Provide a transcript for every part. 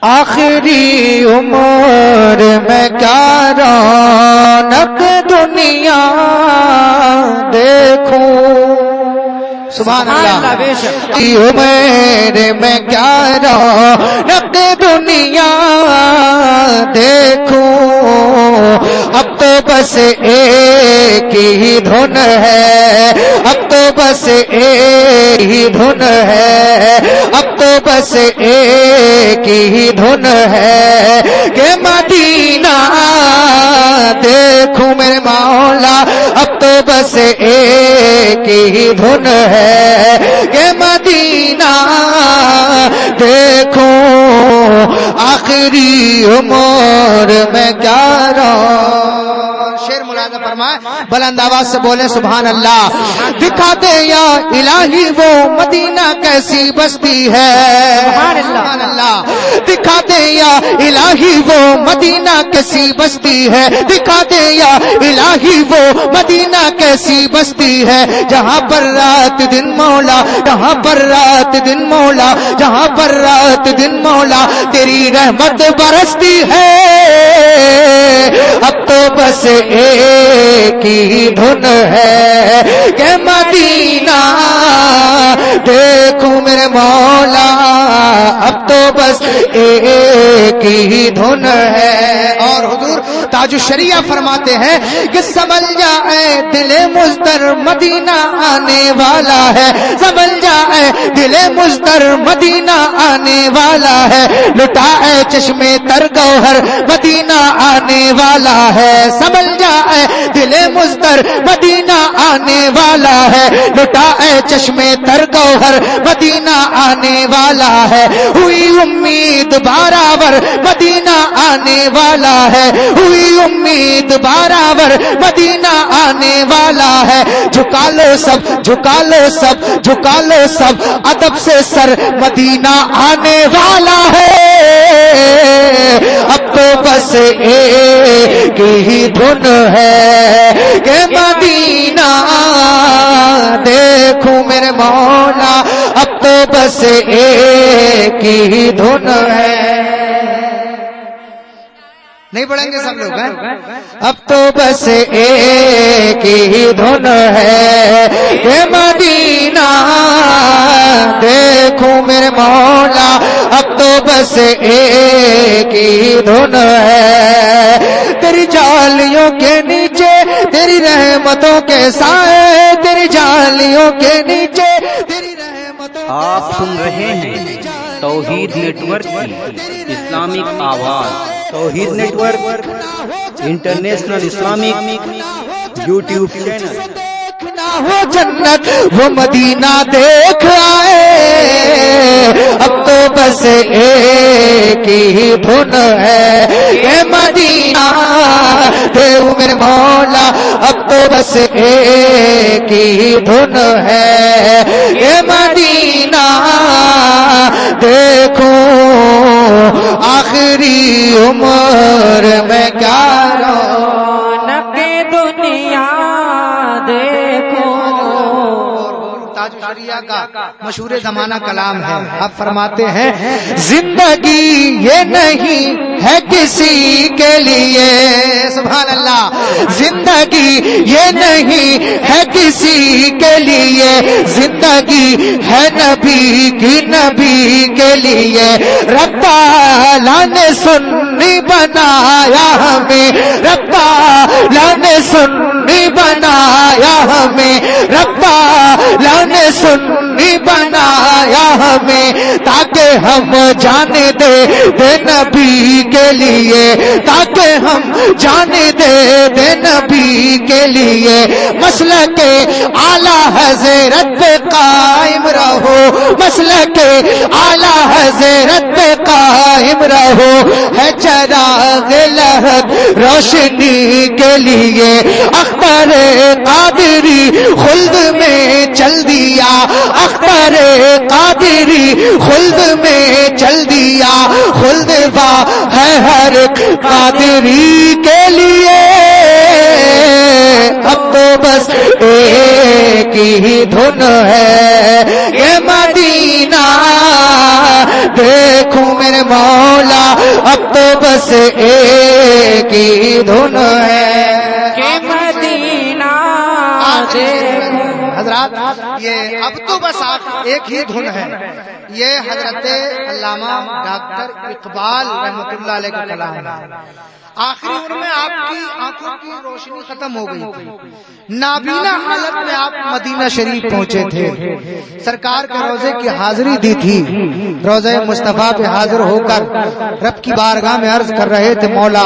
آخری عمر میں کیا رونق دنیا دیکھوں، سبحان اللہ، عمر میں کیا رونق دنیا دیکھوں، اب تو بس ایک ہی دھن ہے، اب تو بس ایک ہی دھن ہے، اب تو بس ایک ہی دھن ہے کہ مدینہ دیکھوں میرے مولا، اب تو بس ایک ہی دھن ہے کہ مدینہ دیکھوں، آخری عمر میں کیا رہوں۔ شعر ملاحظہ فرمائے، بلند آواز سے بولیں سبحان اللہ۔ دکھا دے یا الہی وہ مدینہ کیسی بستی ہے، سبحان اللہ، دکھا دے یا الہی وہ مدینہ کیسی بستی ہے، دکھا دے یا الہی وہ مدینہ کیسی بستی ہے، جہاں پر رات دن مولا، جہاں پر رات دن مولا، جہاں پر رات دن مولا تیری رحمت برستی ہے، اب تو بس ایک ہی دھن ہے کہ مدینہ دیکھوں میرے مولا، اب تو بس ایک ہی دھن ہے۔ اور حضور تاج الشریعہ فرماتے ہیں کہ سنبھل جائے دل مزدر مدینہ آنے والا ہے، سنبھل جائے دل مزدر مدینہ آنے والا ہے، لٹائے چشمے تر گوہر مدینہ آنے والا ہے، سنبھل جائے دل مزدر مدینہ آنے والا ہے، لٹائے چشمے تر گوہر مدینہ آنے والا ہے، ہوئی امید بارآور مدینہ آنے والا ہے، ہوئی امید بارآور مدینہ آنے والا ہے، جھکا لو سب، جھکا لو سب، جھکا لو سب ادب سے سر مدینہ آنے والا ہے، اب تو بس ایک ہی دھن ہے کہ مدینہ دیکھوں میرے مولا، اب تو بس ایک ہی دھن ہے۔ نہیں پڑھیں گے سب لوگ ہیں؟ اب تو بس ایک ہی دھن ہے کہ مدینہ دیکھوں میرے مولا، اب تو بس ایک ہی دھن ہے، تیری جالیوں کے نیچے تیری رحمتوں کے سائے، تیری جالیوں کے نیچے تیری رحمتوں کے سائے۔ آپ سن رہے ہیں توحید نیٹ ورک کی اسلامک آواز، Tawheed network international Islamic YouTube channel. ہو جنت وہ مدینہ دیکھ آئے، اب تو بس ایک ہی دھن ہے کہ مدینہ دیکھوں میرے مولا، اب تو بس ایک ہی دھن ہے کہ مدینہ دیکھوں، آخری عمر میں کیا رونق دنیا دیکھوں۔ تاج الشریعہ کا مشہور زمانہ کلام ہے، آپ فرماتے ہیں زندگی یہ نہیں ہے کسی کے لیے، سبحان اللہ، زندگی یہ نہیں ہے کسی کے لیے، زندگی ہے نبی کی، نبی کے لیے، رب تعالیٰ نے سنی بنایا ہمیں، رب تعالیٰ نے سنی بنایا ہمیں، رب تعالیٰ نے سنی بنایا ہمیں، تاکہ ہم جانے دے نبی کے لیے، تاکہ ہم جانے دے نبی کے لیے، مسلک اعلیٰ حضرت پہ قائم رہو، مسلک اعلیٰ حضرت پہ قائم رہو، ہے چراغ لہب روشنی کے لیے، اختر قادری خلد میں چل دیا، اختر قادری خلد میں چل دیا، خلد با ہے ہر قادری کے لیے، اب تو بس دھن ہے یہ مدینہ دیکھوں میرے مولا اب تو بس ایک ہی دھن ہے کہ مدینہ دیکھوں. حضرات یہ اب تو بس ایک ہی دھن ہے، یہ حضرت علامہ ڈاکٹر اقبال رحمۃ اللہ علیہ کا کلام ہے. آخری عمر میں آپ کی آنکھوں کی روشنی ختم ہو گئی، نابینا حالت میں آپ مدینہ شریف پہنچے تھے، سرکار کے روزے کی حاضری دی تھی، روزہ مصطفیٰ پہ حاضر ہو کر رب کی بارگاہ میں عرض کر رہے تھے مولا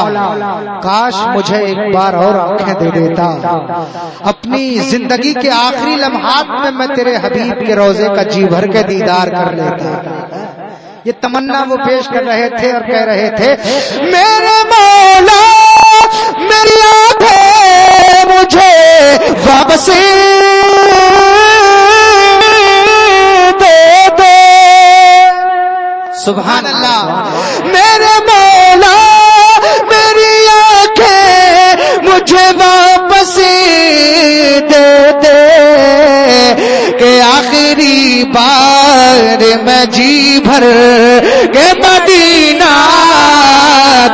کاش مجھے ایک بار اور آنکھیں دے دیتا، اپنی زندگی کے آخری لمحات میں میں تیرے حبیب کے روزے کا جی بھر کے دیدار کر لیتا. یہ تمنا وہ پیش کر رہے تھے اور کہہ رہے تھے میرے مولا میری آنکھیں مجھے واپس دے دے. سبحان اللہ. میرے مولا میری آنکھیں مجھے واپس دے دے کہ آخری بار میں جی بھر کے مدینہ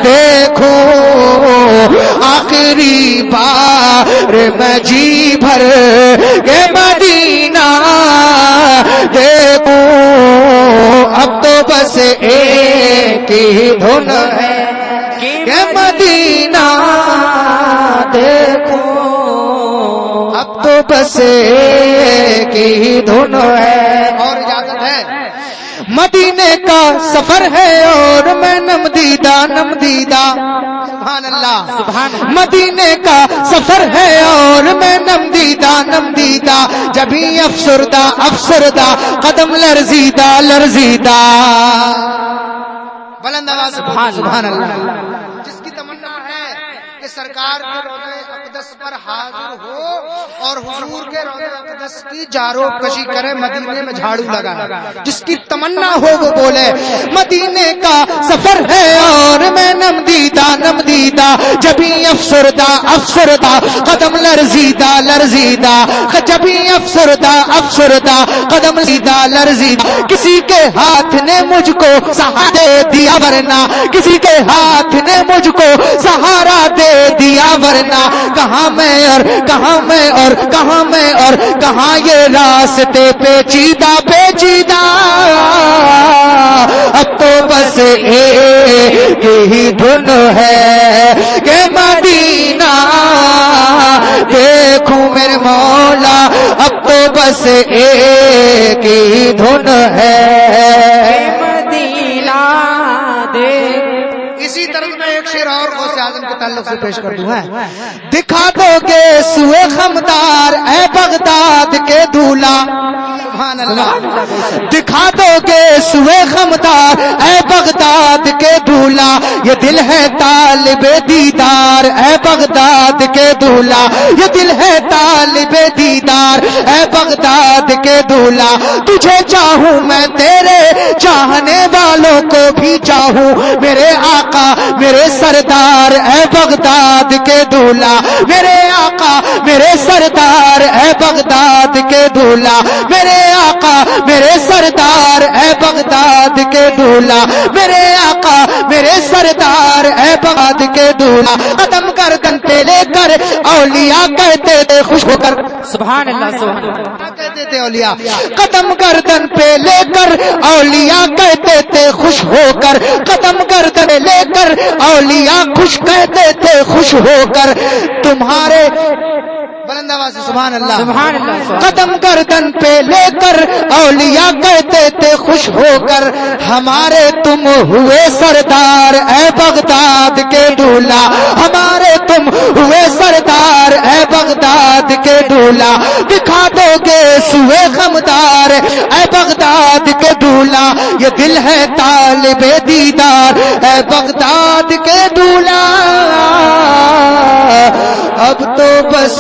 دیکھوں، آخری بار میں جی بھر کے مدینہ دیکھوں اب تو بس ایک ہی دھن ہے کہ مدینہ دیکھوں اب تو بس ایک ہی دھن ہے. اور اجازت ہے مدینے کا سفر ہے اور میں نمدیدہ نمدیدہ. سبحان اللہ. سبحان. مدینے کا سفر ہے اور میں نمدیدہ نمدیدہ جبھی افسردہ افسردہ قدم لرزیدہ لرزیدہ. بلند آواز سبحان اللہ. جس کی تمنا ہے کہ سرکار کے روضہ اقدس پر حاضر ہو اور حضور کے روضہ اقدس کی جارو کشی کرے، مدینے میں جھاڑو لگائے، جس کی تمنا ہو وہ بولے مدینے کا سفر ہے اور میں نمدیدہ نمدیدہ جبھی افسردہ افسردہ قدم لرزیدہ لرزیدہ جبھی افسردہ افسردہ قدم لرزیدہ لرزیدہ. کسی کے ہاتھ نے مجھ کو سہارا دے دیا ورنہ کسی کے ہاتھ نے مجھ کو سہارا دے دیا ورنہ کہاں میں اور کہاں میں اور کہاں میں اور کہاں یہ راستے پیچیدہ پیچیدہ. اب تو بس ایک ہی دھن ہے کہ مدینہ دیکھوں میرے مولا اب تو بس ایک ہی دھن ہے مدینہ دیکھ. اسی طرح میں ایک شعر اور غوث اعظم کے تعلق سے پیش کر دوں ہے. دکھا دو گے سوئے خمدار اے بغداد کے دھولا. سبحان اللہ. دکھا دو گے سوئے خمدار اے بغداد کے دھولا یہ دل ہے طالب دیدار اے بغداد کے دھولا یہ دل ہے طالب دیدار اے بغداد کے دھولا. تجھے چاہوں میں تیرے چاہنے والوں کو بھی چاہوں میرے آقا میرے سردار اے بغداد کے دھولا میرے آقا میرے سردار اے بغداد کے دھولا میرے آقا میرے سردار اے بغداد کے دھولا میرے آقا میرے سردار اے بغداد کے دھولا. قدم گردن پہ لے کر اولیاء کہتے تھے خوش ہو کر. سبحان اللہ. سبحان اللہ. کہتے تھے اولیاء قدم گردن پہ لے کر اولیاء کہتے تھے خوش ہو کر. قدم گردن لے کر اولیاء خوش کہتے تھے خوش ہو کر. تمہارے بلند آواز سے سبحان اللہ. سبحان اللہ. قدم گردن پہ لے کر اولیاء کہتے تھے خوش ہو کر ہمارے تم ہوئے سردار اے بغداد کے دھولا ہمارے تم ہوئے سردار اے بغداد کے دھولا. دکھا دو گے سوئے خمدار اے بغداد کے دھولا یہ دل ہے طالب دیدار اے بغداد کے دھولا. اب تو بس